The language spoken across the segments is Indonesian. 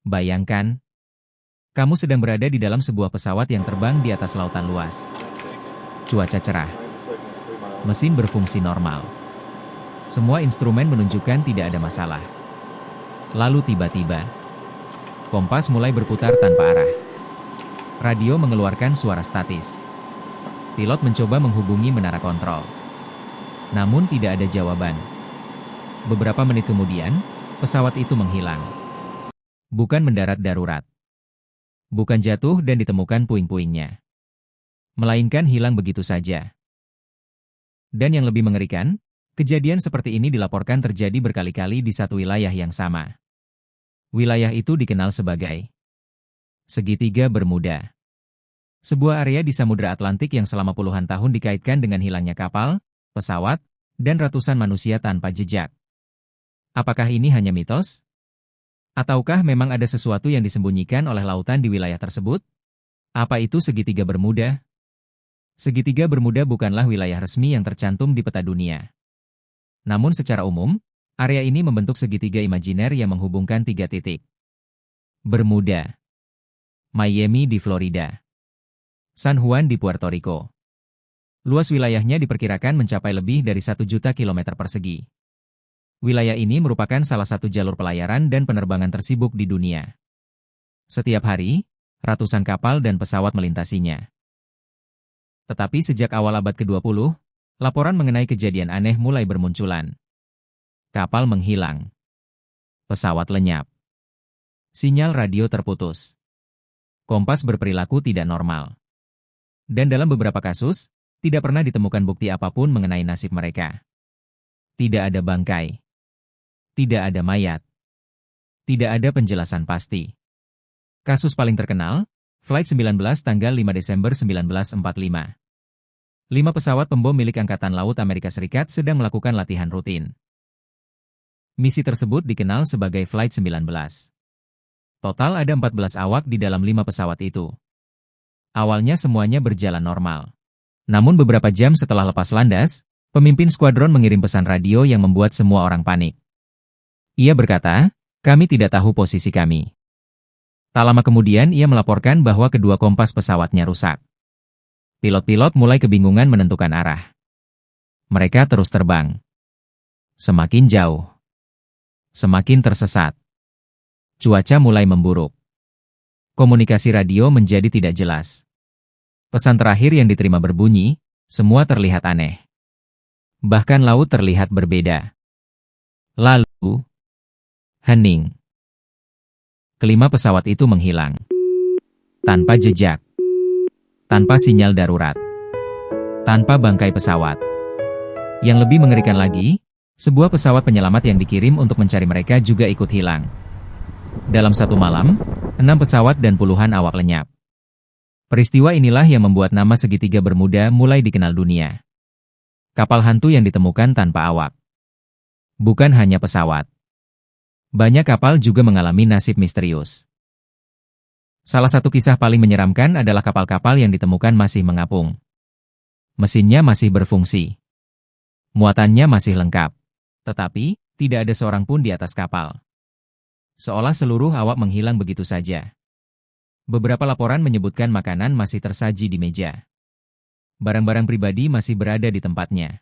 Bayangkan, kamu sedang berada di dalam sebuah pesawat yang terbang di atas lautan luas. Cuaca cerah. Mesin berfungsi normal. Semua instrumen menunjukkan tidak ada masalah. Lalu tiba-tiba, kompas mulai berputar tanpa arah. Radio mengeluarkan suara statis. Pilot mencoba menghubungi menara kontrol. Namun tidak ada jawaban. Beberapa menit kemudian, pesawat itu menghilang. Bukan mendarat darurat. Bukan jatuh dan ditemukan puing-puingnya. Melainkan hilang begitu saja. Dan yang lebih mengerikan, kejadian seperti ini dilaporkan terjadi berkali-kali di satu wilayah yang sama. Wilayah itu dikenal sebagai Segitiga Bermuda. Sebuah area di Samudra Atlantik yang selama puluhan tahun dikaitkan dengan hilangnya kapal, pesawat, dan ratusan manusia tanpa jejak. Apakah ini hanya mitos? Ataukah memang ada sesuatu yang disembunyikan oleh lautan di wilayah tersebut? Apa itu Segitiga Bermuda? Segitiga Bermuda bukanlah wilayah resmi yang tercantum di peta dunia. Namun secara umum, area ini membentuk segitiga imajiner yang menghubungkan 3 titik. Bermuda, Miami di Florida, San Juan di Puerto Rico. Luas wilayahnya diperkirakan mencapai lebih dari 1 juta kilometer persegi. Wilayah ini merupakan salah satu jalur pelayaran dan penerbangan tersibuk di dunia. Setiap hari, ratusan kapal dan pesawat melintasinya. Tetapi sejak awal abad ke-20, laporan mengenai kejadian aneh mulai bermunculan. Kapal menghilang. Pesawat lenyap. Sinyal radio terputus. Kompas berperilaku tidak normal. Dan dalam beberapa kasus, tidak pernah ditemukan bukti apapun mengenai nasib mereka. Tidak ada bangkai. Tidak ada mayat. Tidak ada penjelasan pasti. Kasus paling terkenal, Flight 19 tanggal 5 Desember 1945. 5 pesawat pembom milik Angkatan Laut Amerika Serikat sedang melakukan latihan rutin. Misi tersebut dikenal sebagai Flight 19. Total ada 14 awak di dalam 5 pesawat itu. Awalnya semuanya berjalan normal. Namun beberapa jam setelah lepas landas, pemimpin skuadron mengirim pesan radio yang membuat semua orang panik. Ia berkata, "Kami tidak tahu posisi kami." Tak lama kemudian ia melaporkan bahwa kedua kompas pesawatnya rusak. Pilot-pilot mulai kebingungan menentukan arah. Mereka terus terbang. Semakin jauh. Semakin tersesat. Cuaca mulai memburuk. Komunikasi radio menjadi tidak jelas. Pesan terakhir yang diterima berbunyi, semua terlihat aneh. Bahkan laut terlihat berbeda. Lalu, hening. Kelima pesawat itu menghilang. Tanpa jejak. Tanpa sinyal darurat. Tanpa bangkai pesawat. Yang lebih mengerikan lagi, sebuah pesawat penyelamat yang dikirim untuk mencari mereka juga ikut hilang. Dalam satu malam, 6 pesawat dan puluhan awak lenyap. Peristiwa inilah yang membuat nama Segitiga Bermuda mulai dikenal dunia. Kapal hantu yang ditemukan tanpa awak. Bukan hanya pesawat. Banyak kapal juga mengalami nasib misterius. Salah satu kisah paling menyeramkan adalah kapal-kapal yang ditemukan masih mengapung. Mesinnya masih berfungsi. Muatannya masih lengkap. Tetapi, tidak ada seorang pun di atas kapal. Seolah seluruh awak menghilang begitu saja. Beberapa laporan menyebutkan makanan masih tersaji di meja. Barang-barang pribadi masih berada di tempatnya.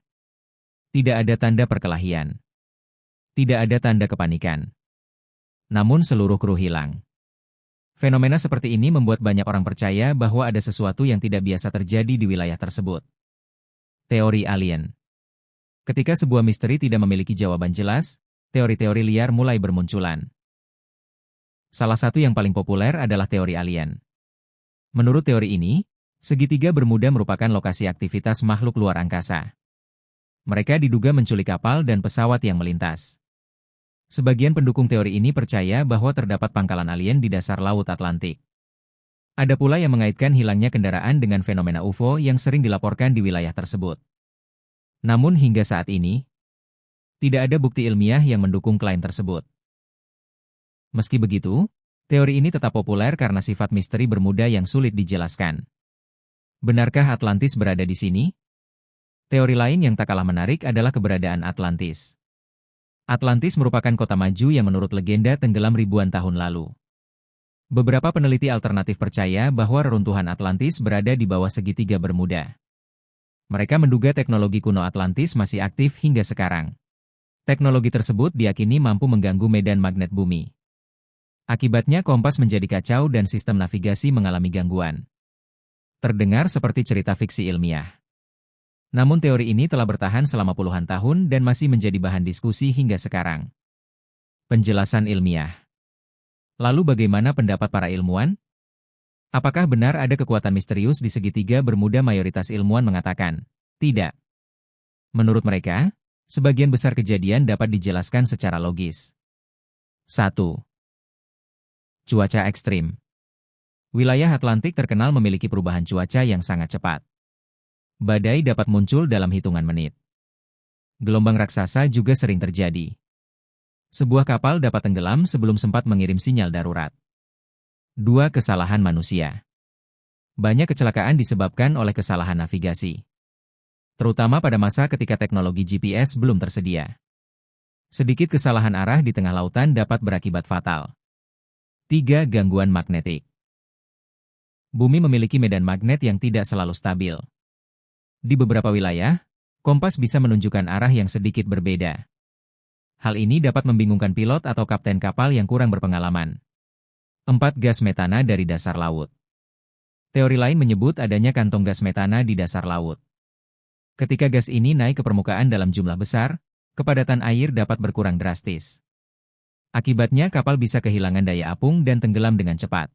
Tidak ada tanda perkelahian. Tidak ada tanda kepanikan. Namun seluruh kru hilang. Fenomena seperti ini membuat banyak orang percaya bahwa ada sesuatu yang tidak biasa terjadi di wilayah tersebut. Teori alien. Ketika sebuah misteri tidak memiliki jawaban jelas, teori-teori liar mulai bermunculan. Salah satu yang paling populer adalah teori alien. Menurut teori ini, Segitiga Bermuda merupakan lokasi aktivitas makhluk luar angkasa. Mereka diduga menculik kapal dan pesawat yang melintas. Sebagian pendukung teori ini percaya bahwa terdapat pangkalan alien di dasar Laut Atlantik. Ada pula yang mengaitkan hilangnya kendaraan dengan fenomena UFO yang sering dilaporkan di wilayah tersebut. Namun hingga saat ini, tidak ada bukti ilmiah yang mendukung klaim tersebut. Meski begitu, teori ini tetap populer karena sifat misteri Bermuda yang sulit dijelaskan. Benarkah Atlantis berada di sini? Teori lain yang tak kalah menarik adalah keberadaan Atlantis. Atlantis merupakan kota maju yang menurut legenda tenggelam ribuan tahun lalu. Beberapa peneliti alternatif percaya bahwa reruntuhan Atlantis berada di bawah segitiga Bermuda. Mereka menduga teknologi kuno Atlantis masih aktif hingga sekarang. Teknologi tersebut diyakini mampu mengganggu medan magnet bumi. Akibatnya kompas menjadi kacau dan sistem navigasi mengalami gangguan. Terdengar seperti cerita fiksi ilmiah. Namun teori ini telah bertahan selama puluhan tahun dan masih menjadi bahan diskusi hingga sekarang. Penjelasan ilmiah. Lalu bagaimana pendapat para ilmuwan? Apakah benar ada kekuatan misterius di segitiga Bermuda? Mayoritas ilmuwan mengatakan, tidak. Menurut mereka, sebagian besar kejadian dapat dijelaskan secara logis. 1. Cuaca ekstrim. Wilayah Atlantik terkenal memiliki perubahan cuaca yang sangat cepat. Badai dapat muncul dalam hitungan menit. Gelombang raksasa juga sering terjadi. Sebuah kapal dapat tenggelam sebelum sempat mengirim sinyal darurat. 2. Kesalahan manusia. Banyak kecelakaan disebabkan oleh kesalahan navigasi. Terutama pada masa ketika teknologi GPS belum tersedia. Sedikit kesalahan arah di tengah lautan dapat berakibat fatal. 3. Gangguan magnetik. Bumi memiliki medan magnet yang tidak selalu stabil. Di beberapa wilayah, kompas bisa menunjukkan arah yang sedikit berbeda. Hal ini dapat membingungkan pilot atau kapten kapal yang kurang berpengalaman. 4. Gas metana dari dasar laut. Teori lain menyebut adanya kantong gas metana di dasar laut. Ketika gas ini naik ke permukaan dalam jumlah besar, kepadatan air dapat berkurang drastis. Akibatnya kapal bisa kehilangan daya apung dan tenggelam dengan cepat.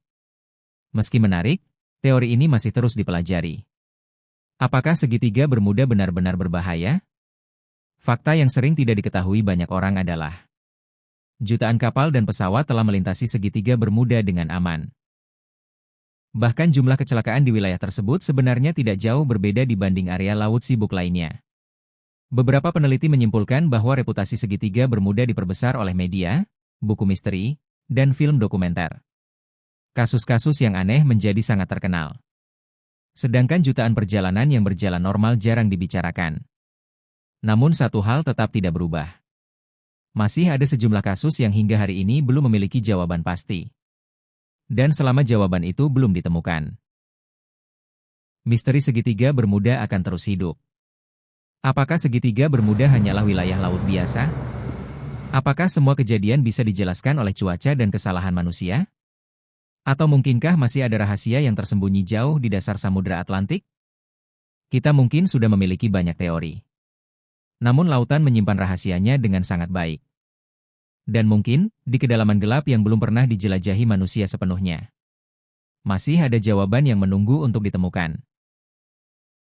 Meski menarik, teori ini masih terus dipelajari. Apakah segitiga Bermuda benar-benar berbahaya? Fakta yang sering tidak diketahui banyak orang adalah jutaan kapal dan pesawat telah melintasi segitiga Bermuda dengan aman. Bahkan jumlah kecelakaan di wilayah tersebut sebenarnya tidak jauh berbeda dibanding area laut sibuk lainnya. Beberapa peneliti menyimpulkan bahwa reputasi segitiga Bermuda diperbesar oleh media, buku misteri, dan film dokumenter. Kasus-kasus yang aneh menjadi sangat terkenal. Sedangkan jutaan perjalanan yang berjalan normal jarang dibicarakan. Namun satu hal tetap tidak berubah. Masih ada sejumlah kasus yang hingga hari ini belum memiliki jawaban pasti. Dan selama jawaban itu belum ditemukan, misteri segitiga Bermuda akan terus hidup. Apakah segitiga Bermuda hanyalah wilayah laut biasa? Apakah semua kejadian bisa dijelaskan oleh cuaca dan kesalahan manusia? Atau mungkinkah masih ada rahasia yang tersembunyi jauh di dasar Samudra Atlantik? Kita mungkin sudah memiliki banyak teori. Namun lautan menyimpan rahasianya dengan sangat baik. Dan mungkin, di kedalaman gelap yang belum pernah dijelajahi manusia sepenuhnya, masih ada jawaban yang menunggu untuk ditemukan.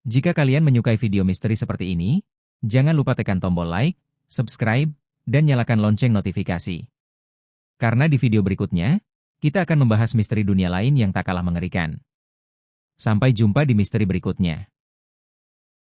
Jika kalian menyukai video misteri seperti ini, jangan lupa tekan tombol like, subscribe, dan nyalakan lonceng notifikasi. Karena di video berikutnya, kita akan membahas misteri dunia lain yang tak kalah mengerikan. Sampai jumpa di misteri berikutnya.